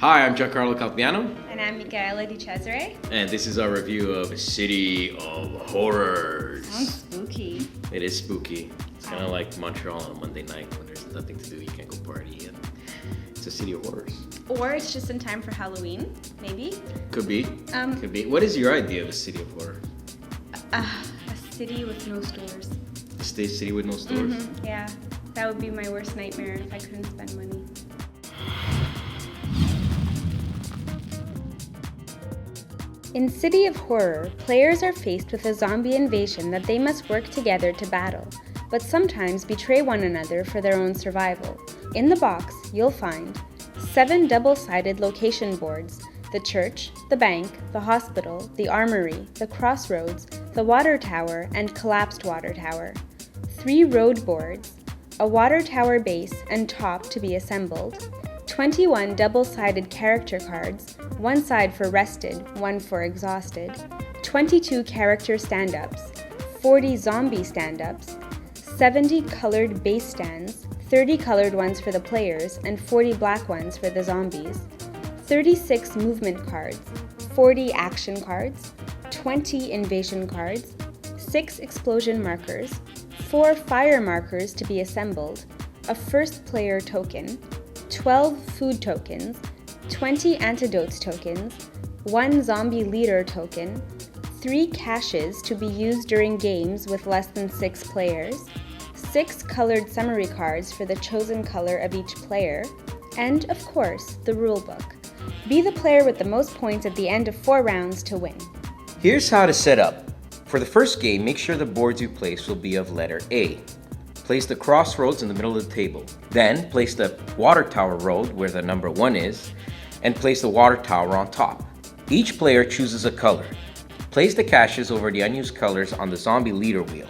Hi, I'm Giancarlo Calpiano. And I'm Micaela Di Cesare. And this is our review of City of Horrors. Sounds spooky. It is spooky. It's kind of like Montreal on a Monday night when there's nothing to do, you can't go party, and it's a City of Horrors. Or it's just in time for Halloween, maybe. Could be. Could be. What is your idea of a City of Horror? A city with no stores. A city with no stores? Yeah, that would be my worst nightmare if I couldn't spend money. In City of Horror, players are faced with a zombie invasion that they must work together to battle, but sometimes betray one another for their own survival. In the box, you'll find 7 double-sided location boards: the church, the bank, the hospital, the armory, the crossroads, the water tower, and collapsed water tower. 3 road boards, a water tower base and top to be assembled, 21 double-sided character cards, one side for rested, one for exhausted, 22 character stand-ups, 40 zombie stand-ups, 70 colored base stands, 30 colored ones for the players and 40 black ones for the zombies, 36 movement cards, 40 action cards, 20 invasion cards, 6 explosion markers, 4 fire markers to be assembled, a first player token, 12 food tokens, 20 antidotes tokens, 1 zombie leader token, 3 caches to be used during games with less than 6 players, 6 colored summary cards for the chosen color of each player, and, of course, the rulebook. Be the player with the most points at the end of 4 rounds to win. Here's how to set up. For the first game, make sure the boards you place will be of letter A. Place the crossroads in the middle of the table. Then, place the water tower road where the number 1 is, and place the water tower on top. Each player chooses a color. Place the caches over the unused colors on the zombie leader wheel.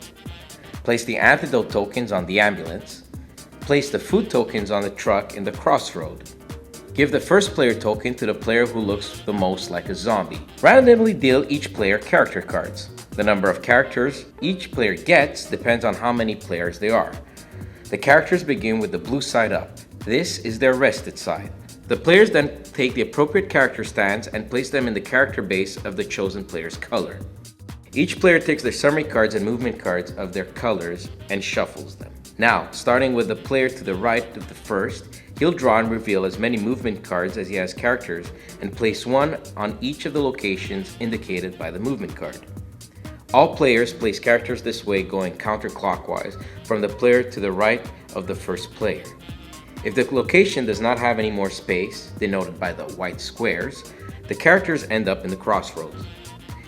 Place the antidote tokens on the ambulance. Place the food tokens on the truck in the crossroad. Give the first player token to the player who looks the most like a zombie. Randomly deal each player character cards. The number of characters each player gets depends on how many players there are. The characters begin with the blue side up. This is their rested side. The players then take the appropriate character stands and place them in the character base of the chosen player's color. Each player takes their summary cards and movement cards of their colors and shuffles them. Now, starting with the player to the right of the first, he'll draw and reveal as many movement cards as he has characters and place one on each of the locations indicated by the movement card. All players place characters this way going counterclockwise from the player to the right of the first player. If the location does not have any more space, denoted by the white squares, the characters end up in the crossroads.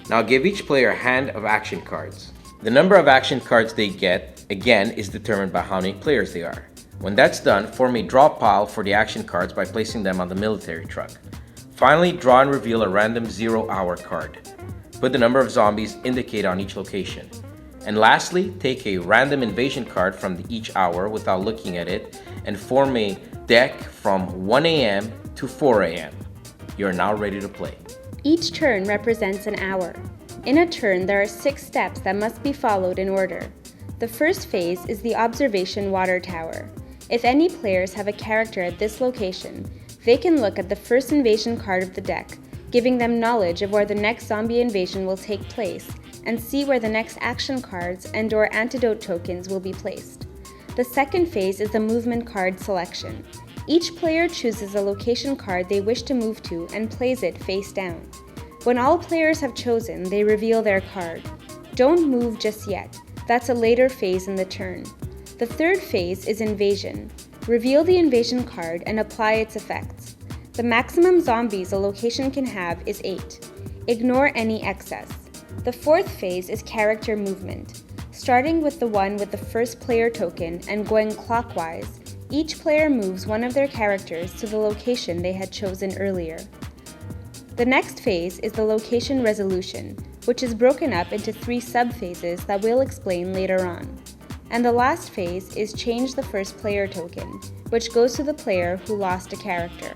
Now give each player a hand of action cards. The number of action cards they get, again, is determined by how many players they are. When that's done, form a draw pile for the action cards by placing them on the military truck. Finally, draw and reveal a random 0-hour card. Put the number of zombies indicated on each location. And lastly, take a random invasion card from each hour without looking at it and form a deck from 1 a.m. to 4 a.m. You're now ready to play. Each turn represents an hour. In a turn, there are 6 steps that must be followed in order. The first phase is the observation water tower. If any players have a character at this location, they can look at the first invasion card of the deck, giving them knowledge of where the next zombie invasion will take place, and see where the next action cards and/or antidote tokens will be placed. The second phase is the movement card selection. Each player chooses a location card they wish to move to and plays it face down. When all players have chosen, they reveal their card. Don't move just yet. That's a later phase in the turn. The third phase is invasion. Reveal the invasion card and apply its effects. The maximum zombies a location can have is 8. Ignore any excess. The fourth phase is character movement. Starting with the one with the first player token and going clockwise, each player moves one of their characters to the location they had chosen earlier. The next phase is the location resolution, which is broken up into 3 sub-phases that we'll explain later on. And the last phase is change the first player token, which goes to the player who lost a character.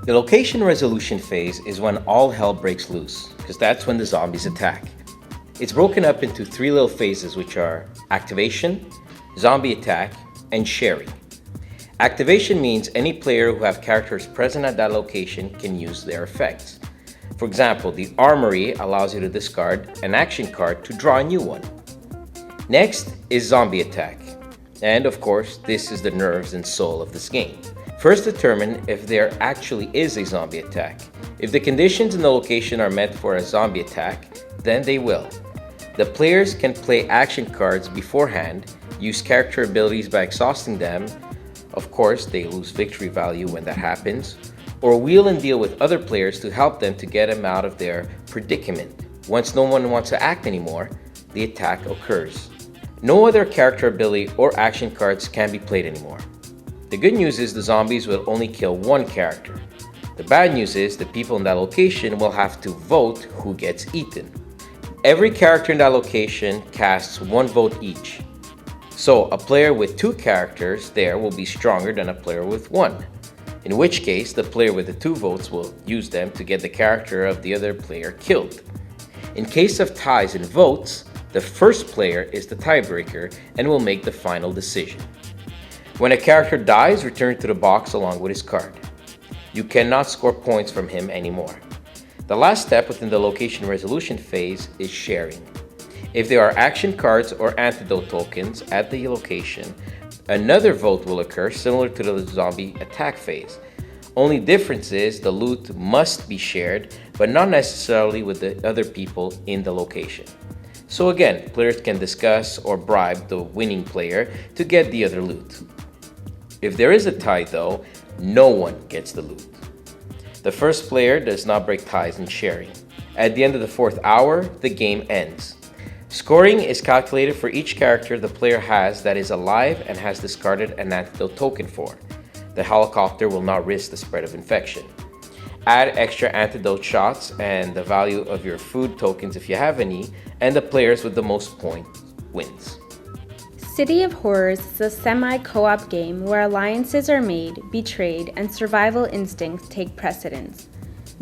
The location resolution phase is when all hell breaks loose, because that's when the zombies attack. It's broken up into 3 little phases, which are activation, zombie attack, and sharing. Activation means any player who have characters present at that location can use their effects. For example, the Armory allows you to discard an action card to draw a new one. Next is Zombie Attack. And of course, this is the nerves and soul of this game. First, determine if there actually is a zombie attack. If the conditions in the location are met for a zombie attack, then they will. The players can play action cards beforehand, use character abilities by exhausting them. Of course, they lose victory value when that happens, or wheel and deal with other players to help them to get them out of their predicament. Once no one wants to act anymore, the attack occurs. No other character ability or action cards can be played anymore. The good news is the zombies will only kill one character. The bad news is the people in that location will have to vote who gets eaten. Every character in that location casts one vote each. So a player with two characters there will be stronger than a player with one. In which case, the player with the two votes will use them to get the character of the other player killed. In case of ties in votes, the first player is the tiebreaker and will make the final decision. When a character dies, return to the box along with his card. You cannot score points from him anymore. The last step within the location resolution phase is sharing. If there are action cards or antidote tokens at the location, another vote will occur similar to the zombie attack phase. Only difference is the loot must be shared, but not necessarily with the other people in the location. So again, players can discuss or bribe the winning player to get the other loot. If there is a tie though, no one gets the loot. The first player does not break ties in sharing. At the end of the 4th hour, the game ends. Scoring is calculated for each character the player has that is alive and has discarded an antidote token for. The helicopter will not risk the spread of infection. Add extra antidote shots and the value of your food tokens if you have any, and the players with the most points wins. City of Horrors is a semi-co-op game where alliances are made, betrayed, and survival instincts take precedence.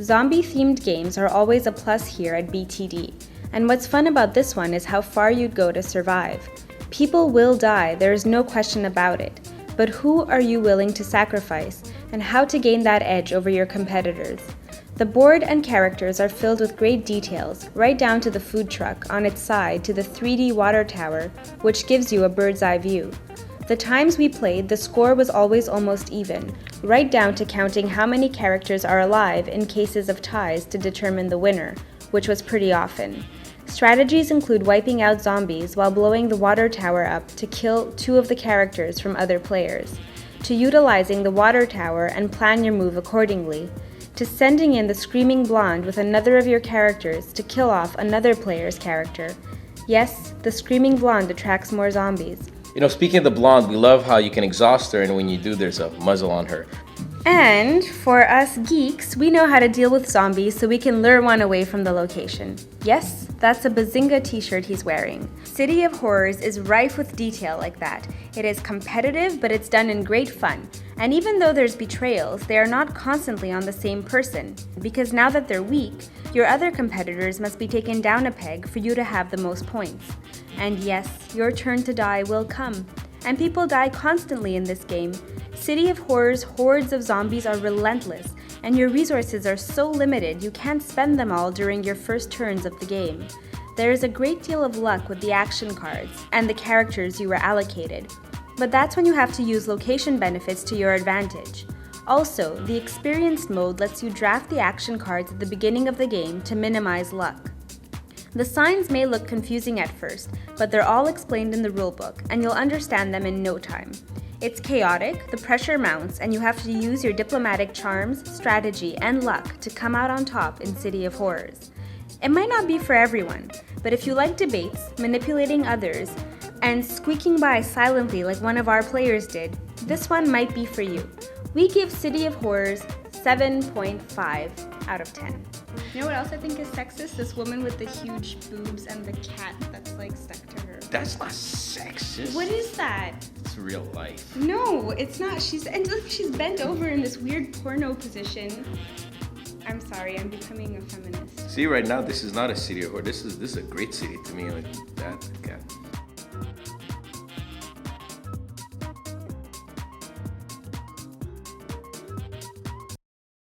Zombie-themed games are always a plus here at BTD, and what's fun about this one is how far you'd go to survive. People will die, there is no question about it, but who are you willing to sacrifice, and how to gain that edge over your competitors? The board and characters are filled with great details, right down to the food truck on its side to the 3D water tower, which gives you a bird's eye view. The times we played, the score was always almost even, right down to counting how many characters are alive in cases of ties to determine the winner, which was pretty often. Strategies include wiping out zombies while blowing the water tower up to kill 2 of the characters from other players, to utilizing the water tower and plan your move accordingly, to sending in the Screaming Blonde with another of your characters to kill off another player's character. Yes, the Screaming Blonde attracts more zombies. Speaking of the blonde, we love how you can exhaust her and when you do, there's a muzzle on her. And for us geeks, we know how to deal with zombies so we can lure one away from the location. Yes, that's a Bazinga t-shirt he's wearing. City of Horrors is rife with detail like that. It is competitive, but it's done in great fun. And even though there's betrayals, they are not constantly on the same person, because now that they're weak, your other competitors must be taken down a peg for you to have the most points. And yes, your turn to die will come. And people die constantly in this game. City of Horrors' hordes of zombies are relentless, and your resources are so limited you can't spend them all during your first turns of the game. There is a great deal of luck with the action cards and the characters you were allocated, but that's when you have to use location benefits to your advantage. Also, the experienced mode lets you draft the action cards at the beginning of the game to minimize luck. The signs may look confusing at first, but they're all explained in the rulebook, and you'll understand them in no time. It's chaotic, the pressure mounts, and you have to use your diplomatic charms, strategy, and luck to come out on top in City of Horrors. It might not be for everyone, but if you like debates, manipulating others, and squeaking by silently like one of our players did, this one might be for you. We give City of Horrors 7.5 out of 10. You know what else I think is sexist? This woman with the huge boobs and the cat that's like stuck to her. That's not sexist. What is that? It's real life. No, it's not. She's bent over in this weird porno position. I'm sorry, I'm becoming a feminist. See, right now, this is not a city of horror. This is a great city to me. Like that, cat.